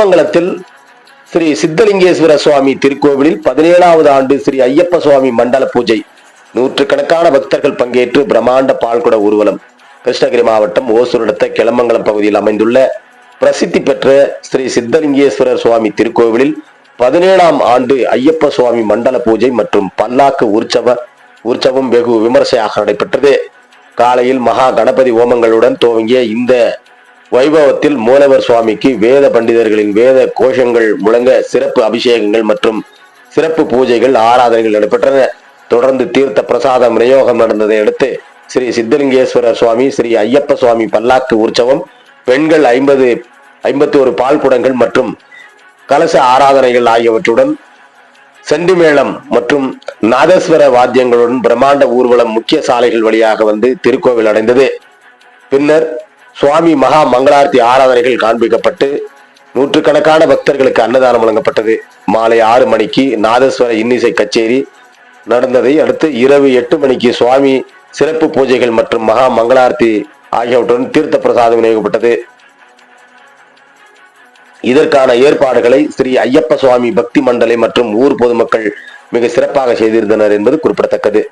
மங்களத்தில் ஸ்ரீ சித்தலிங்கேஸ்வர சுவாமி திருக்கோவிலில் 17வது ஆண்டு ஸ்ரீ ஐயப்ப சுவாமி மண்டல பூஜை. நூற்றுக்கணக்கான பக்தர்கள் பங்கேற்று பிரம்மாண்ட பால்குட ஊர்வலம். கிருஷ்ணகிரி மாவட்டம் ஓசூர் அடுத்த கிளமங்கலம் பகுதியில் அமைந்துள்ள பிரசித்தி பெற்ற ஸ்ரீ சித்தலிங்கேஸ்வரர் சுவாமி திருக்கோவிலில் 17ஆம் ஆண்டு ஐயப்ப சுவாமி மண்டல பூஜை மற்றும் பல்லாக்கு உற்சவம் வெகு விமர்சையாக நடைபெற்றது. காலையில் மகா கணபதி ஹோமங்களுடன் துவங்கிய இந்த வைபவத்தில் மூலவர் சுவாமிக்கு வேத பண்டிதர்களின் வேத கோஷங்கள் முழங்க சிறப்பு அபிஷேகங்கள் மற்றும் சிறப்பு பூஜைகள் ஆராதனைகள் நடைபெற்றன. தொடர்ந்து தீர்த்த பிரசாதம் விநியோகம் நடந்ததை அடுத்து ஸ்ரீ சித்தலிங்கேஸ்வரர் சுவாமி ஸ்ரீ ஐயப்ப சுவாமி பல்லாக்கு உற்சவம், பெண்கள் 51 பால் குடங்கள் மற்றும் கலச ஆராதனைகள் ஆகியவற்றுடன் செண்டிமேளம் மற்றும் நாதஸ்வர வாத்தியங்களுடன் பிரம்மாண்ட ஊர்வலம் முக்கிய சாலைகள் வழியாக வந்து திருக்கோவில் அடைந்தது. பின்னர் சுவாமி மகா மங்களார்த்தி ஆராதனைகள் காண்பிக்கப்பட்டு நூற்றுக்கணக்கான பக்தர்களுக்கு அன்னதானம் வழங்கப்பட்டது. மாலை 6 மணிக்கு நாதஸ்வர இன்னிசை கச்சேரி நடந்ததை அடுத்து இரவு 8 மணிக்கு சுவாமி சிறப்பு பூஜைகள் மற்றும் மகா மங்களார்த்தி ஆகியவற்றுடன் தீர்த்த பிரசாதம் விநியோகிக்கப்பட்டது. இதற்கான ஏற்பாடுகளை ஸ்ரீ ஐயப்ப சுவாமி பக்தி மண்டலை மற்றும் ஊர் பொதுமக்கள் மிக சிறப்பாக செய்திருந்தனர் என்பது குறிப்பிடத்தக்கது.